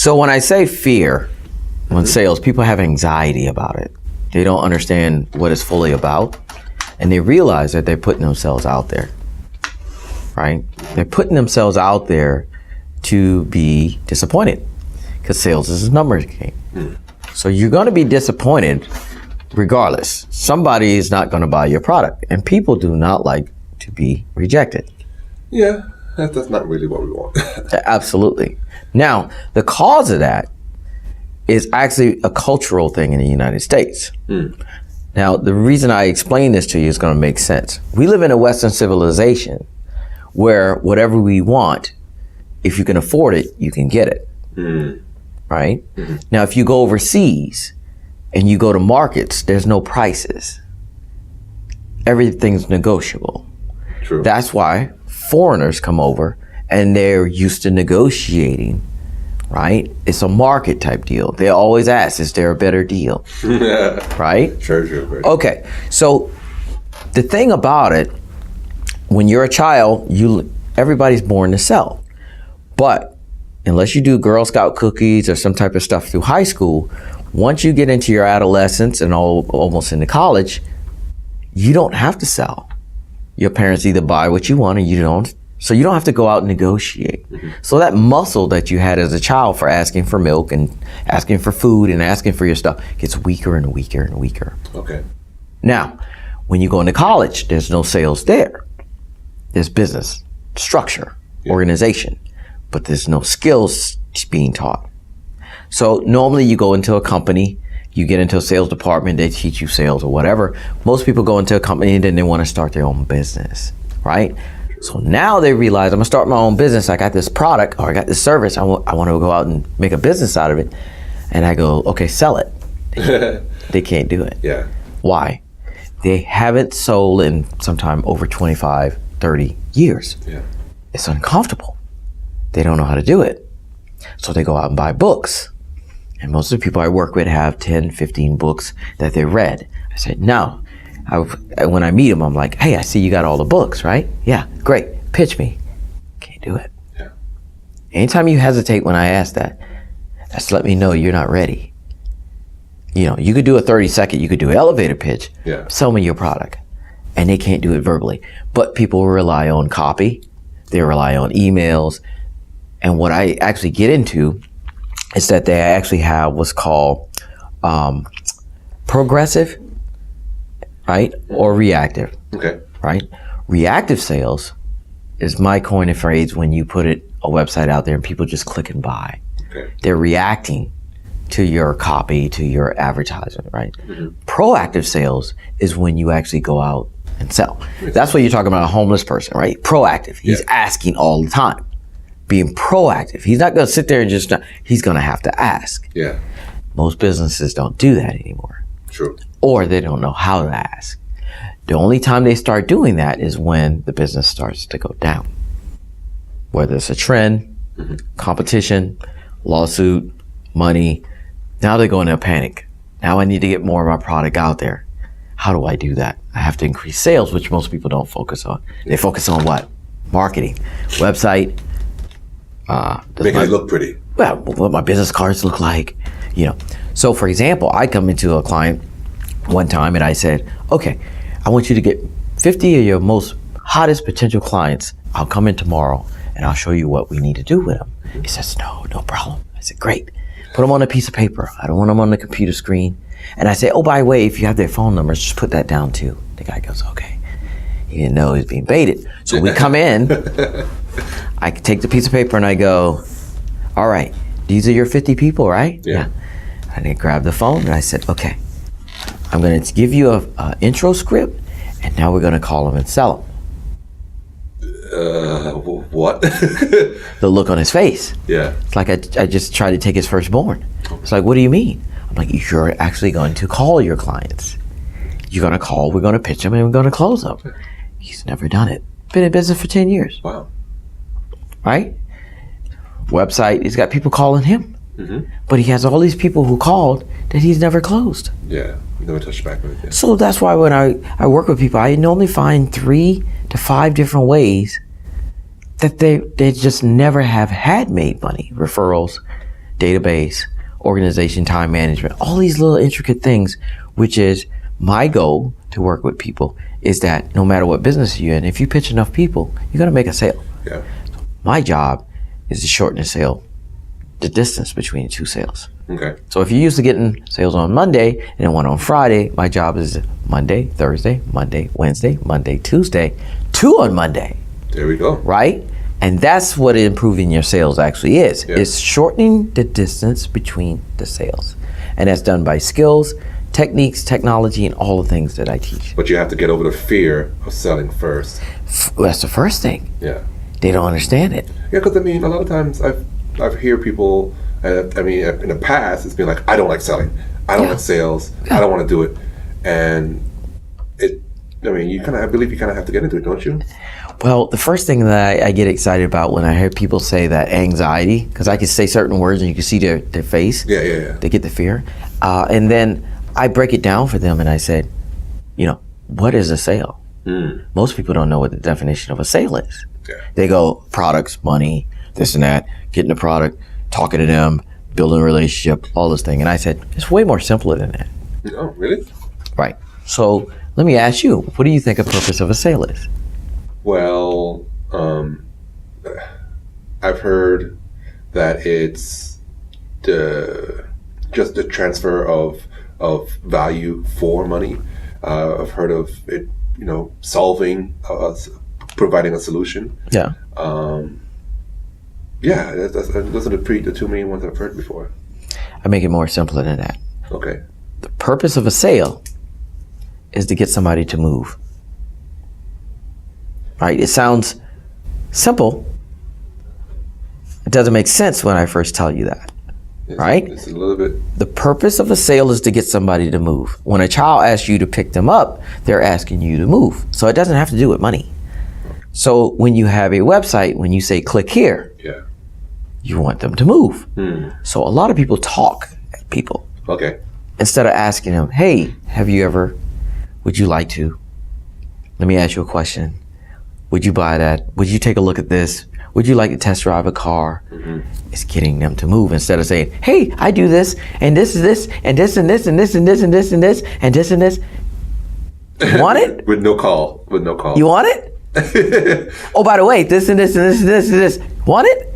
So when I say fear, when sales, people have anxiety about it. They don't understand what it's fully about, and they realize that they're putting themselves out there, right? They're putting themselves out there to be disappointed, because sales is a numbers game. So you're going to be disappointed regardless. Somebody is not going to buy your product, and people do not like to be rejected. Yeah, that's not really what we want. Absolutely. Now, the cause of that is actually a cultural thing in the United States. Now, the reason I explain this to you is going to make sense. We live in a Western civilization where whatever we want, if you can afford it, you can get it. Right? Now, if you go overseas and you go to markets, there's no prices. Everything's negotiable. True. That's why foreigners come over and they're used to negotiating, right? It's a market type deal. They always ask, is there a better deal? Right? True. Okay, so the thing about it, when you're a child, everybody's born to sell. But unless you do Girl Scout cookies or some type of stuff through high school, once you get into your adolescence and almost into college, you don't have to sell. Your parents either buy what you want or you don't. So you don't have to go out and negotiate. So that muscle that you had as a child for asking for milk and asking for food and asking for your stuff gets weaker and weaker and weaker. Okay. Now, when you go into college, there's no sales there. There's business, structure, organization, but there's no skills being taught. So normally you go into a company, you get into a sales department, they teach you sales or whatever. Most people go into a company and then they want to start their own business, right? So now they realize, I'm gonna start my own business. I got this product or I got this service. I want to go out and make a business out of it. And I go, okay, sell it. They can't do it. Yeah. Why? They haven't sold in sometime over 25, 30 years. Yeah. It's uncomfortable. They don't know how to do it. So they go out and buy books. And most of the people I work with have 10, 15 books that they read. I said, no. When I meet them, I'm like, hey, I see you got all the books, right? Yeah, great. Pitch me. Can't do it. Yeah. Anytime you hesitate when I ask that, that's let me know you're not ready. You know, you could do a 30-second, you could do an elevator pitch, sell me your product. And they can't do it verbally. But people rely on copy. They rely on emails. And what I actually get into is that they actually have what's called progressive, right? Or reactive. Okay. Right? Reactive sales is my coin of phrase when you put a website out there and people just click and buy. Okay. They're reacting to your copy, to your advertisement, right? Proactive sales is when you actually go out and sell. That's what you're talking about, a homeless person, right? Proactive. He's asking all the time. Being proactive. He's not going to sit there and just, he's going to have to ask. Yeah. Most businesses don't do that anymore. True. Or they don't know how to ask. The only time they start doing that is when the business starts to go down. Whether it's a trend, competition, lawsuit, money. Now they go into a panic. Now I need to get more of my product out there. How do I do that? I have to increase sales, which most people don't focus on. They focus on what? Marketing, website. Making it look pretty. Well, what my business cards look like, you know. So for example, I come into a client one time and I said, okay, I want you to get 50 of your most hottest potential clients. I'll come in tomorrow and I'll show you what we need to do with them. He says, no problem. I said, great. Put them on a piece of paper. I don't want them on the computer screen. And I say, oh, by the way, if you have their phone numbers, just put that down too. The guy goes, okay. He didn't know he was being baited. So we come in, I take the piece of paper and I go, all right, these are your 50 people, right? Yeah. And I grabbed the phone and I said, okay, I'm going to give you a intro script and now we're going to call them and sell them. What? The look on his face. Yeah. It's like I just tried to take his firstborn. It's like, what do you mean? I'm like, you're actually going to call your clients. You're going to call, we're going to pitch them, and we're going to close them. He's never done it. Been in business for 10 years. Wow. Right? Website, he's got people calling him. But he has all these people who called that he's never closed. Yeah. Never touched back with it. Yeah. So that's why when I work with people, I normally find 3 to 5 different ways that they just never have had made money. Referrals. database, organization, time management, all these little intricate things, which is my goal to work with people, is that no matter what business you're in, if you pitch enough people, you're going to make a sale. Yeah. My job is to shorten the sale, the distance between two sales. Okay. So if you're used to getting sales on Monday and then one on Friday, my job is Monday, Thursday, Monday, Wednesday, Monday, Tuesday, 2 on Monday. There we go. Right? And that's what improving your sales actually is. Yeah. It's shortening the distance between the sales. And that's done by skills, techniques, technology, and all the things that I teach. But you have to get over the fear of selling first. That's the first thing. Yeah. They don't understand it. Yeah, because I mean, a lot of times I've heard people. I mean, in the past, it's been like, I don't like selling. I don't like sales. I don't want to do it. And it. I mean, I believe you kind of have to get into it, don't you? Well, the first thing that I get excited about when I hear people say that anxiety, because I can say certain words and you can see their face. Yeah. They get the fear. And then I break it down for them and I said, what is a sale? Most people don't know what the definition of a sale is. Yeah. They go products, money, this and that, getting the product, talking to them, building a relationship, all this thing. And I said, it's way more simpler than that. Oh, really? Right. So let me ask you, what do you think the purpose of a sale is? Well, I've heard that it's just the transfer of value for money. I've heard of it, solving, providing a solution. Yeah. Those are the two main ones I've heard before. I make it more simpler than that. Okay. The purpose of a sale is to get somebody to move. Right? It sounds simple. It doesn't make sense when I first tell you that. Right? It's a little bit. The purpose of a sale is to get somebody to move. When a child asks you to pick them up, they're asking you to move. So it doesn't have to do with money. So when you have a website, when you say click here, you want them to move. So a lot of people talk at people. Okay. Instead of asking them, hey, would you like to? Let me ask you a question. Would you buy that? Would you take a look at this? Would you like to test drive a car? It's getting them to move instead of saying, hey, I do this, and this is this, and this, and this, and this, and this, and this, and this, and this, and this. You want it? With no call. You want it? Oh, by the way, this and this and this and this and this. Want it?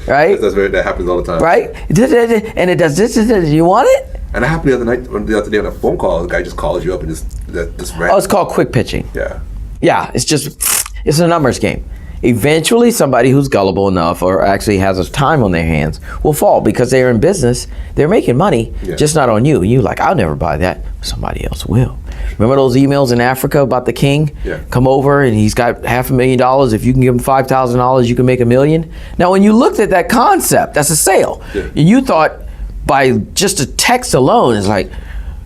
Right? That happens all the time. Right? And it does this and this. You want it? And that happened the other day on a phone call. The guy just calls you up and just ran. Oh, it's called quick pitching. Yeah. Yeah, it's a numbers game. Eventually, somebody who's gullible enough or actually has time on their hands will fall because they're in business. They're making money, just not on you. You like, I'll never buy that. Somebody else will. Remember those emails in Africa about the king? Yeah. Come over and he's got $500,000. If you can give him $5,000, you can make $1 million. Now, when you looked at that concept, that's a sale. Yeah. And you thought by just a text alone, it's like,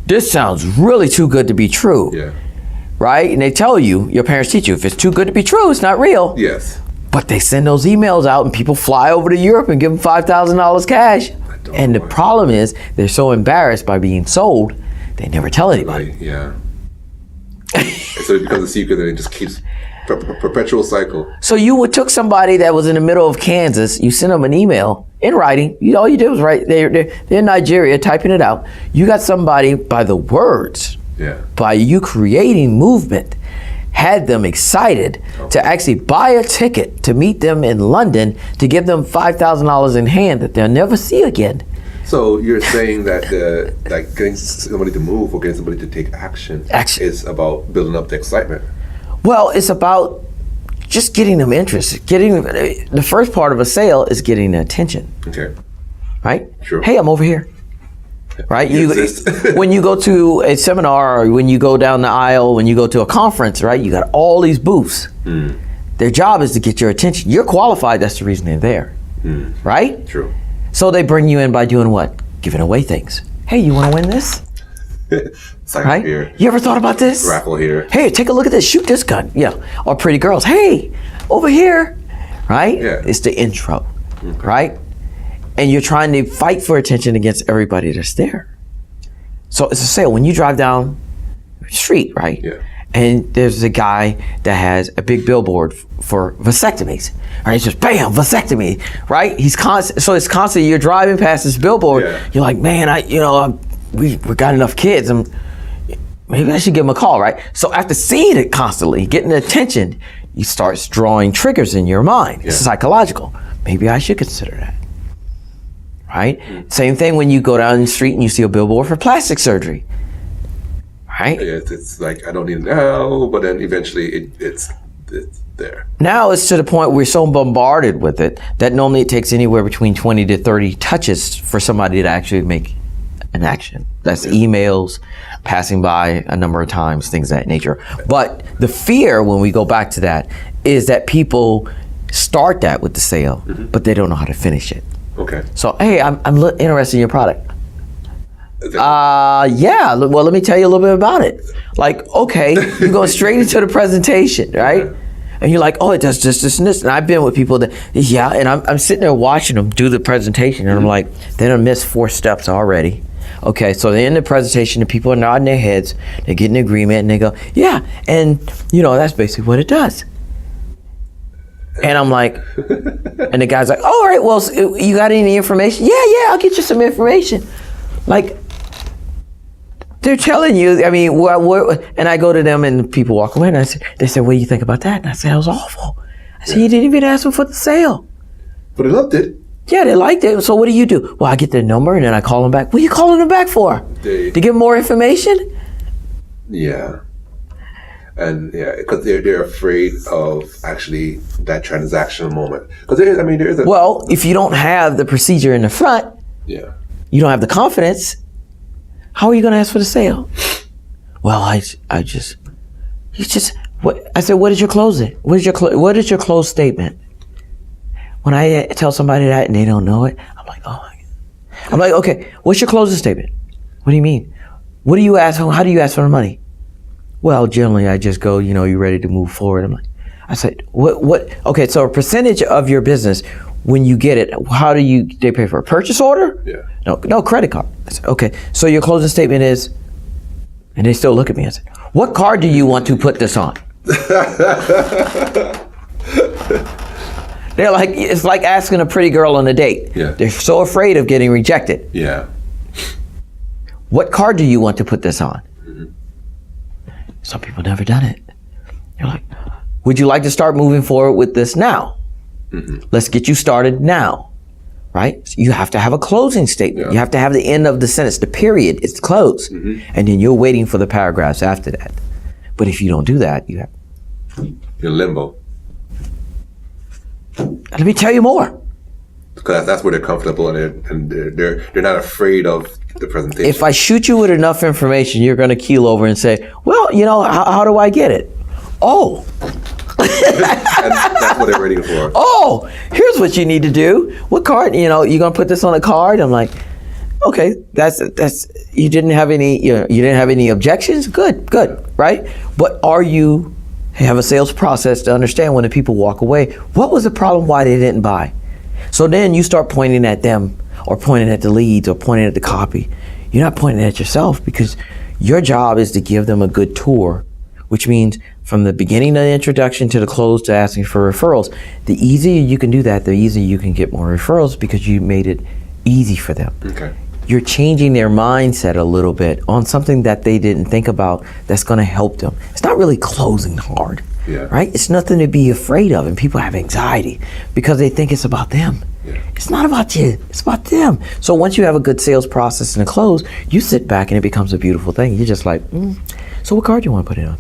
this sounds really too good to be true. Yeah. Right? And they tell you, your parents teach you, if it's too good to be true, it's not real. Yes. But they send those emails out and people fly over to Europe and give them $5,000 cash. And the problem is they're so embarrassed by being sold, they never tell anybody. Yeah. So it becomes a secret and it just keeps perpetual cycle. So you took somebody that was in the middle of Kansas, you sent them an email in writing. All you did was write, they're in Nigeria typing it out. You got somebody by the words. Yeah. By you creating movement, had them excited to actually buy a ticket to meet them in London to give them $5,000 in hand that they'll never see again. So you're saying that like getting somebody to move or getting somebody to take action is about building up the excitement. Well, it's about just getting them interested. The first part of a sale is getting their attention. Okay. Right? Sure. Hey, I'm over here. Right? You when you go to a seminar or when you go down the aisle, when you go to a conference, right, you got all these booths. Their job is to get your attention. You're qualified, that's the reason they're there. Right? True. So they bring you in by doing what? Giving away things. Hey, you want to win this? Right? Here. You ever thought about this? Raffle here. Hey, take a look at this. Shoot this gun. Yeah. Or pretty girls. Hey, over here. Right? Yeah. It's the intro. Right? And you're trying to fight for attention against everybody that's there. So it's a sale. When you drive down the street, right? Yeah. and there's a guy that has a big billboard for vasectomies. Right? It's just bam, vasectomy. Right? He's constant. So it's constantly. You're driving past this billboard. Yeah. You're like, man, we got enough kids. Maybe I should give him a call. Right? So after seeing it constantly, getting the attention, you start drawing triggers in your mind. It's psychological. Maybe I should consider that. Right? Same thing when you go down the street and you see a billboard for plastic surgery. Right? Yeah, it's like, I don't need it now, but then eventually it's there. Now it's to the point we're so bombarded with it that normally it takes anywhere between 20 to 30 touches for somebody to actually make an action. That's emails, passing by a number of times, things of that nature. But the fear, when we go back to that, is that people start that with the sale, but they don't know how to finish it. Okay. So, hey, I'm interested in your product. Yeah. Well, let me tell you a little bit about it. Like, okay, you go straight into the presentation, right? Yeah. And you're like, oh, it does this, this, and this. And I've been with people that, and I'm sitting there watching them do the presentation, and I'm like, they done missed 4 steps already. Okay, so they're in the presentation, and people are nodding their heads, they're getting an agreement, and they go, yeah, and that's basically what it does. And I'm like, and the guy's like, all right, well, you got any information? Yeah, I'll get you some information. Like, they're telling you, I mean, and I go to them and people walk away and they say, what do you think about that? And I said, that was awful. I said, you didn't even ask them for the sale. But they loved it. Yeah, they liked it. So what do you do? Well, I get their number and then I call them back. What are you calling them back for? To give more information? Yeah. And because they're afraid of actually that transactional moment. Because there is a... Well, if you don't have the procedure in the front, you don't have the confidence, how are you going to ask for the sale? Well, I said, what is your closing? What is your close statement? When I tell somebody that and they don't know it, I'm like, oh my God. I'm like, okay, what's your closing statement? What do you mean? What do you ask? How do you ask for the money? Well, generally I just go, you ready to move forward. I said, what? Okay, so a percentage of your business, when you get it, they pay for a purchase order? Yeah. No, credit card. I said, okay, so your closing statement is, and they still look at me and say, what card do you want to put this on? They're like, it's like asking a pretty girl on a date. Yeah. They're so afraid of getting rejected. Yeah. What card do you want to put this on? Some people never done it. You're like, would you like to start moving forward with this now? Let's get you started now, right? So you have to have a closing statement. Yeah. You have to have the end of the sentence, the period, it's closed. And then you're waiting for the paragraphs after that. But if you don't do that, you're in limbo. Let me tell you more. Because that's where they're comfortable and they're not afraid of the presentation. If I shoot you with enough information, you're going to keel over and say, well, how do I get it? Oh. And that's what they're waiting for. Oh, here's what you need to do. What card? You're going to put this on a card? I'm like, okay, that's you didn't have any you didn't have any objections? Good, right? But you have a sales process to understand when the people walk away, what was the problem why they didn't buy? So then you start pointing at them or pointing at the leads or pointing at the copy. You're not pointing at yourself because your job is to give them a good tour, which means from the beginning of the introduction to the close to asking for referrals, the easier you can do that, the easier you can get more referrals because you made it easy for them. Okay. You're changing their mindset a little bit on something that they didn't think about that's going to help them. It's not really closing hard, right? It's nothing to be afraid of, and people have anxiety because they think it's about them. Yeah. It's not about you, it's about them. So once you have a good sales process and a close, you sit back and it becomes a beautiful thing. You're just like, so what card do you want to put it on?